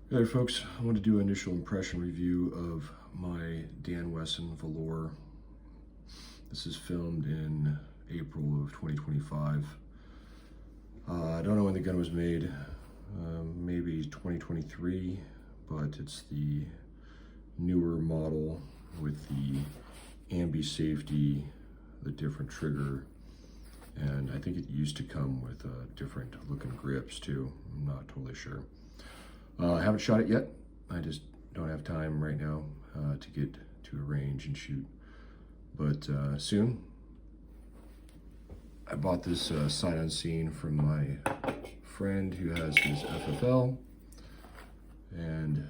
Hey there, folks. I want to do an initial impression review of my Dan Wesson Valor. This is filmed in April of 2025. I don't know when the gun was made, maybe 2023, but it's the newer model with the ambi safety, the different trigger, and I think it used to come with different looking grips too. I'm not totally sure. I haven't shot it yet. I just don't have time right now to get to a range and shoot. But soon. I bought this sight unseen from my friend who has his FFL, and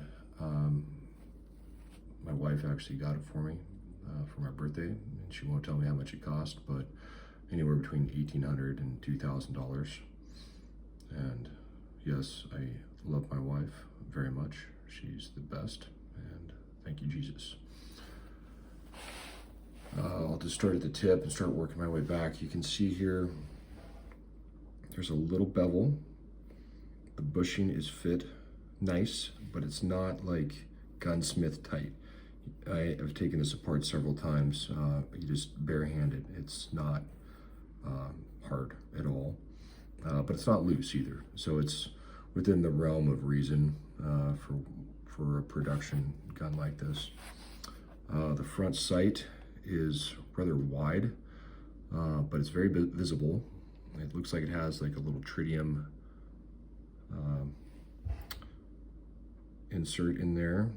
my wife actually got it for me for my birthday, and she won't tell me how much it cost, but anywhere between $1,800 and $2,000. And yes, I love my wife very much. She's the best, and thank you, Jesus. I'll just start at the tip and start working my way back. You can see here, there's a little bevel. The bushing is fit nice, but it's not like gunsmith tight. I have taken this apart several times. You just barehand it. It's not hard at all, but it's not loose either. So it's within the realm of reason for a production gun like this. The front sight is rather wide, but it's very visible. It looks like it has like a little tritium insert in there.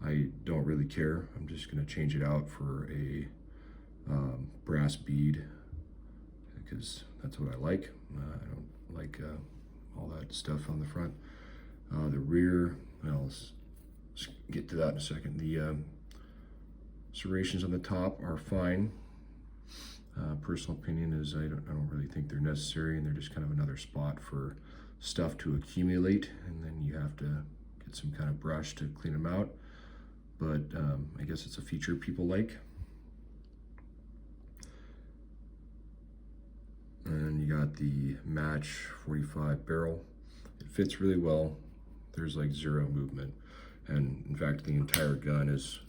I don't really care. I'm just going to change it out for a brass bead because that's what I like. I don't like all that stuff on the front. The rear, well, let's get to that in a second. The serrations on the top are fine. Personal opinion is I don't really think they're necessary, and they're just kind of another spot for stuff to accumulate, and then you have to get some kind of brush to clean them out. But I guess it's a feature people like. And you got the match 45 barrel. It fits really well. There's like zero movement, and in fact the entire gun is,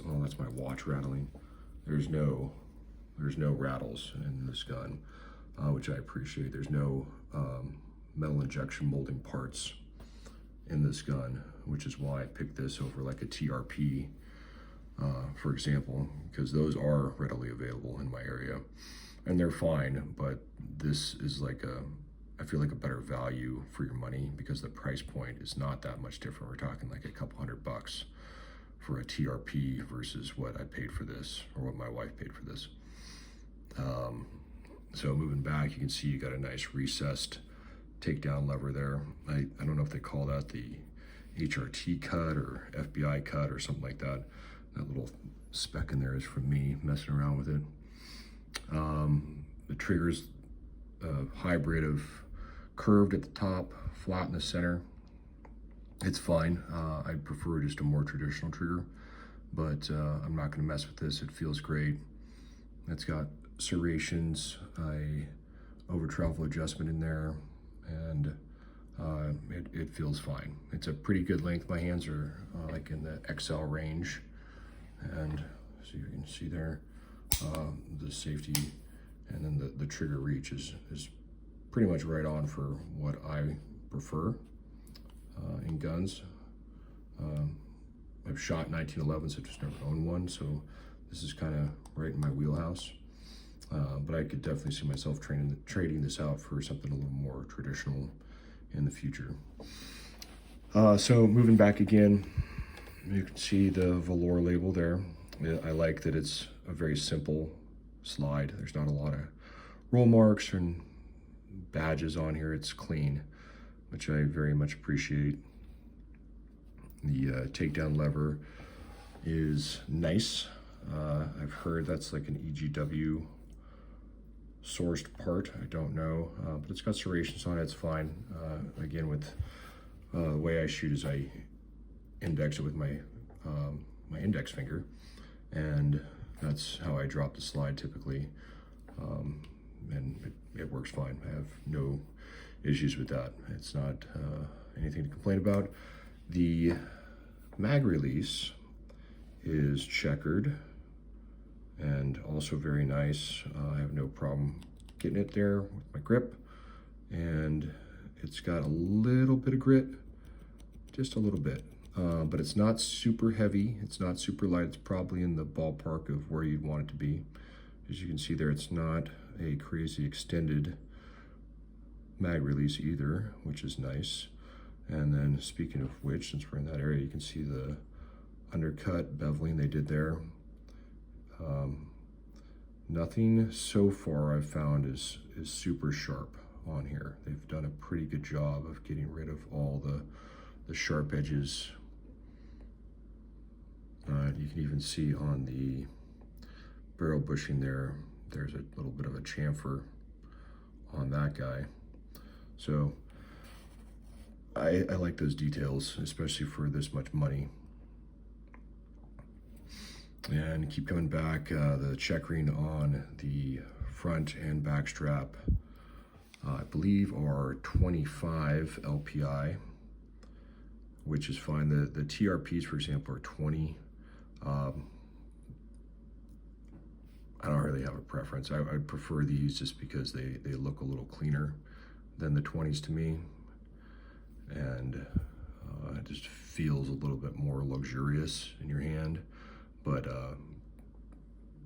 oh, that's my watch rattling. There's no rattles in this gun, which I appreciate. There's no metal injection molding parts in this gun, which is why I picked this over like a TRP, for example, because those are readily available in my area, and they're fine. But this is like I feel like a better value for your money because the price point is not that much different. We're talking like a couple $100 for a TRP versus what I paid for this, or what my wife paid for this. So moving back, you can see you got a nice recessed takedown lever there. I don't know if they call that the HRT cut or FBI cut or something like that. That little speck in there is from me messing around with it. The trigger's a hybrid of curved at the top, flat in the center. It's fine. I prefer just a more traditional trigger, but I'm not going to mess with this. It feels great. It's got serrations, a over travel adjustment in there, and it feels fine. It's a pretty good length. My hands are like in the XL range, and so you can see there the safety, and then the trigger reach is pretty much right on for what I prefer in guns. I've shot 1911s, I've just never owned one, so this is kind of right in my wheelhouse. But I could definitely see myself trading this out for something a little more traditional in the future. So moving back again, you can see the Valor label there. I like that it's a very simple slide. There's not a lot of roll marks and badges on here. It's clean, which I very much appreciate. The takedown lever is nice. I've heard that's like an EGW sourced part. I don't know, but it's got serrations on it. It's fine. Again, with the way I shoot is I index it with my index finger, and that's how I drop the slide typically, and it works fine. I have no issues with that. It's not anything to complain about. The mag release is checkered and also very nice. I have no problem getting it there with my grip, and it's got a little bit of grit, just a little bit, but it's not super heavy, it's not super light. It's probably in the ballpark of where you'd want it to be. As you can see there, it's not a crazy extended mag release either, which is nice. And then speaking of which, since we're in that area, you can see the undercut beveling they did there. Nothing so far I've found is super sharp on here. They've done a pretty good job of getting rid of all the sharp edges. You can even see on the barrel bushing there, there's a little bit of a chamfer on that guy. So I like those details, especially for this much money. And keep coming back, the checkering on the front and back strap, I believe are 25 LPI, which is fine. The TRPs, for example, are 20. I don't really have a preference. I'd prefer these just because they look a little cleaner than the 20s to me. And it just feels a little bit more luxurious in your hand. But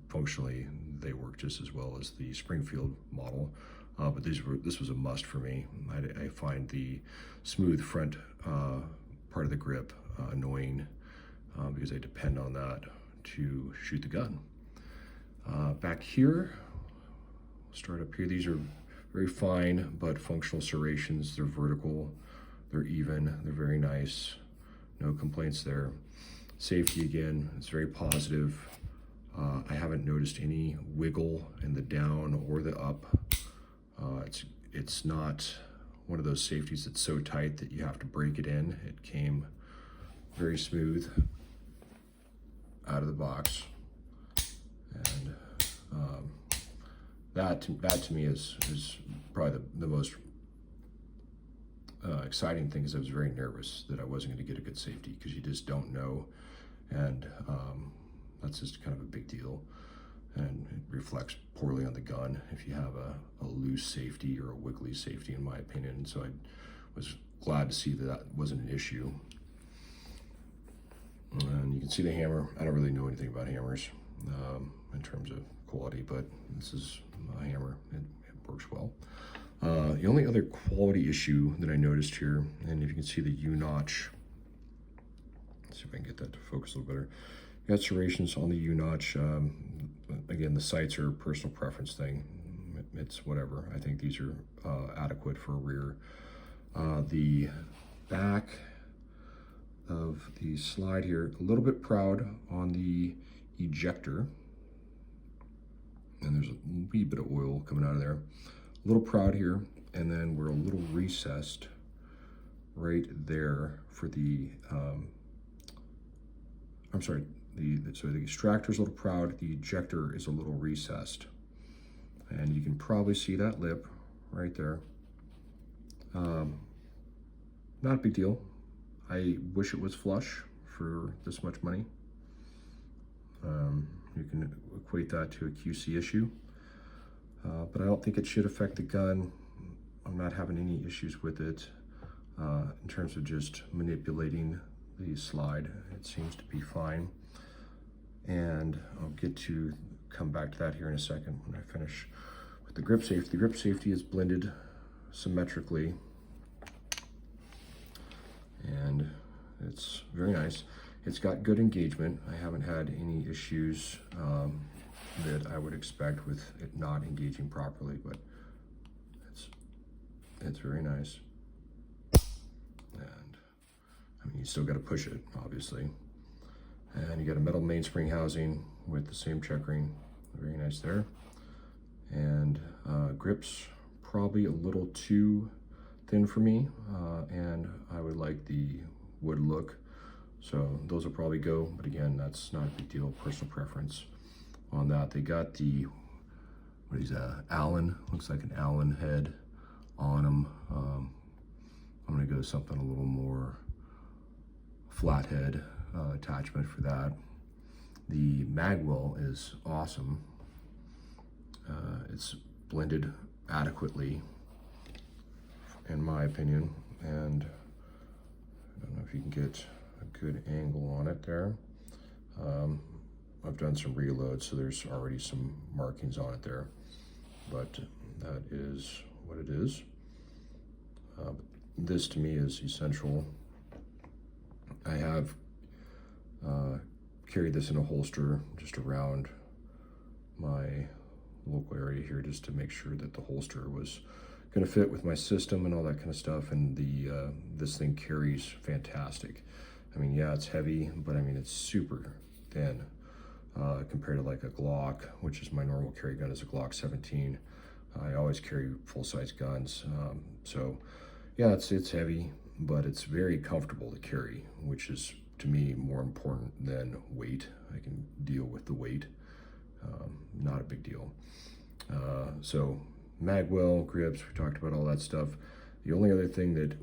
functionally, they work just as well as the Springfield model. But this was a must for me. I find the smooth front part of the grip annoying because I depend on that to shoot the gun. Back here, start up here. These are very fine but functional serrations. They're vertical, they're even, they're very nice. No complaints there. Safety, again, it's very positive. I haven't noticed any wiggle in the down or the up. It's not one of those safeties that's so tight that you have to break it in. It came very smooth out of the box. And that to me is probably the most exciting thing, is I was very nervous that I wasn't going to get a good safety, because you just don't know. And that's just kind of a big deal, and it reflects poorly on the gun if you have a loose safety or a wiggly safety, in my opinion. And so I was glad to see that wasn't an issue. And you can see the hammer. I don't really know anything about hammers in terms of quality, but this is a hammer. It works well. The only other quality issue that I noticed here, and if you can see the U-notch, let's see if I can get that to focus a little better. You got serrations on the U-notch. Again, the sights are a personal preference thing. It's whatever. I think these are adequate for a rear. The back of the slide here, a little bit proud on the ejector. And there's a wee bit of oil coming out of there. A little proud here, and then we're a little recessed right there for the, I'm sorry, so the extractor's a little proud, the ejector is a little recessed. And you can probably see that lip right there. Not a big deal. I wish it was flush for this much money. You can equate that to a QC issue. But I don't think it should affect the gun. I'm not having any issues with it in terms of just manipulating the slide. It seems to be fine. And I'll come back to that here in a second when I finish with the grip safety. The grip safety is blended symmetrically, and it's very nice. It's got good engagement. I haven't had any issues that I would expect with it not engaging properly, but it's very nice. And I mean, you still got to push it, obviously. And you got a metal mainspring housing with the same checkering, very nice there. And grips probably a little too thin for me, and I would like the wood look. So those will probably go, but again, that's not a big deal, personal preference on that. They got the, what is that, Allen, looks like an Allen head on them. I'm gonna go something a little more flathead attachment for that. The magwell is awesome. It's blended adequately, in my opinion, and I don't know if you can get a good angle on it there. I've done some reloads, so there's already some markings on it there, but that is what it is. This to me is essential. I have carried this in a holster just around my local area here, just to make sure that the holster was going to fit with my system and all that kind of stuff. And the this thing carries fantastic. I mean, yeah, it's heavy, but I mean, it's super thin compared to like a Glock, which is my normal carry gun, is a Glock 17. I always carry full-size guns, so yeah, it's heavy, but it's very comfortable to carry, which is to me more important than weight. I can deal with the weight, not a big deal. So magwell, grips, we talked about all that stuff. The only other thing that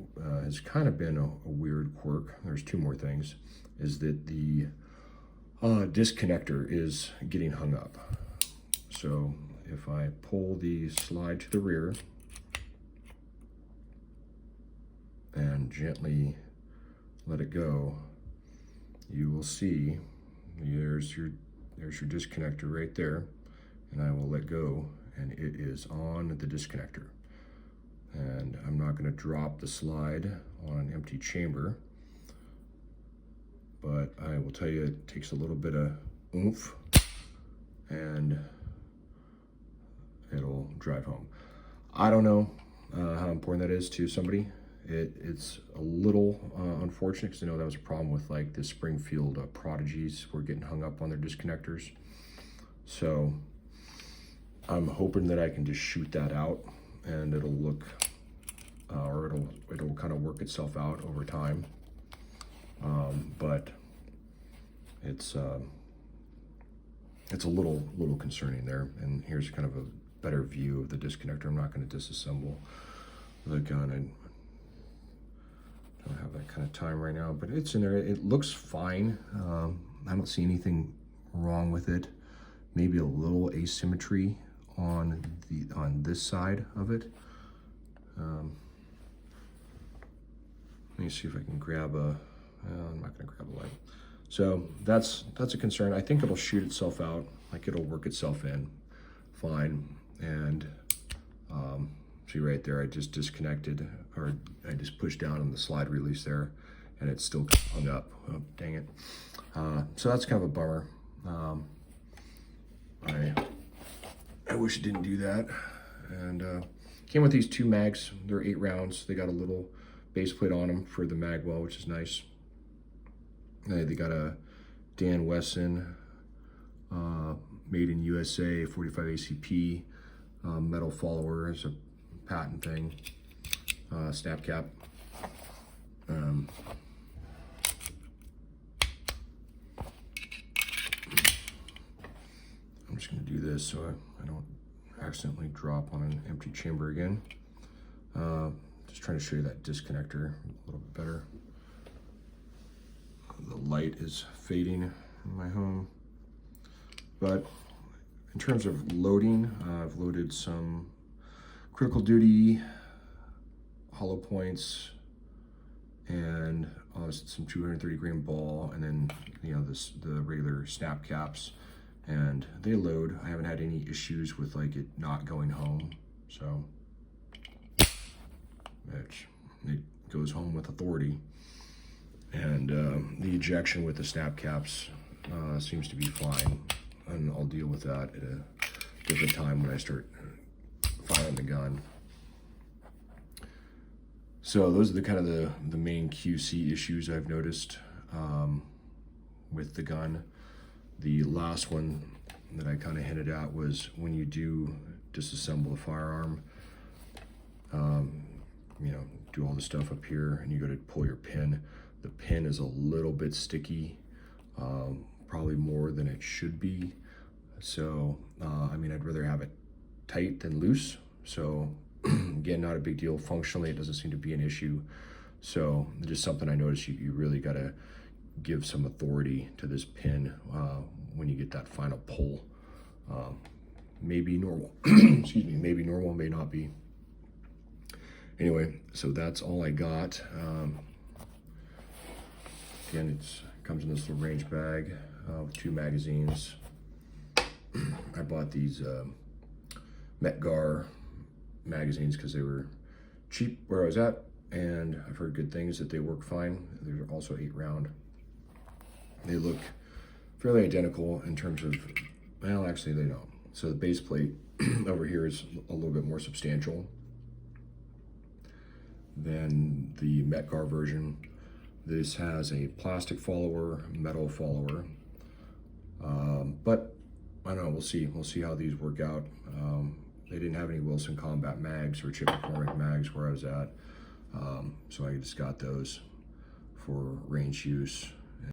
has kind of been a weird quirk, there's two more things, is that the disconnector is getting hung up. So if I pull the slide to the rear and gently let it go, you will see there's your disconnector right there, and I will let go and it is on the disconnector. And I'm not going to drop the slide on an empty chamber, but I will tell you it takes a little bit of oomph and it'll drive home. I don't know how important that is to somebody. It's a little unfortunate, because I know that was a problem with like the Springfield Prodigies were getting hung up on their disconnectors. So I'm hoping that I can just shoot that out and it'll look, or it'll kind of work itself out over time. But it's a little concerning there. And here's kind of a better view of the disconnector. I'm not going to disassemble the gun. I don't have that kind of time right now, but it's in there. It looks fine. I don't see anything wrong with it. Maybe a little asymmetry on this side of it. Let me see if I can grab a. I'm not going to grab a light. So that's a concern. I think it'll shoot itself out. Like, it'll work itself in fine. And see right there, I just disconnected, or I just pushed down on the slide release there, and it's still hung up. Oh, dang it. So that's kind of a bummer. I wish it didn't do that. And came with these two mags. They're 8 rounds. They got a little base plate on them for the magwell, which is nice. They got a Dan Wesson made in USA 45 ACP metal follower as a patent thing, snap cap. I'm just going to do this so I don't accidentally drop on an empty chamber again. Just trying to show you that disconnector a little bit better. The light is fading in my home. But in terms of loading, I've loaded some critical duty hollow points and some 230 grain ball, and then the regular snap caps, and they load. I haven't had any issues with like it not going home, so it goes home with authority. And the ejection with the snap caps seems to be fine, and I'll deal with that at a different time when I start firing the gun. So those are the kind of the main QC issues I've noticed with the gun. The last one that I kind of hinted at was when you do disassemble the firearm, do all the stuff up here and you go to pull your pin. The pin is a little bit sticky, probably more than it should be. So, I'd rather have it tight than loose. So, again, not a big deal. Functionally, it doesn't seem to be an issue. So just something I noticed, you really got to give some authority to this pin when you get that final pull. Maybe normal, excuse me, maybe normal, may not be. Anyway, so that's all I got. Again, it comes in this little range bag with 2 magazines. I bought these Metgar magazines because they were cheap where I was at, and I've heard good things that they work fine. They're also 8-round. They look fairly identical in terms of, well, actually they don't. So the base plate over here is a little bit more substantial than the Metgar version. This has a plastic follower, metal follower, but I don't know, we'll see. We'll see how these work out. They didn't have any Wilson Combat mags or Chip McCormick mags where I was at, so I just got those for range use.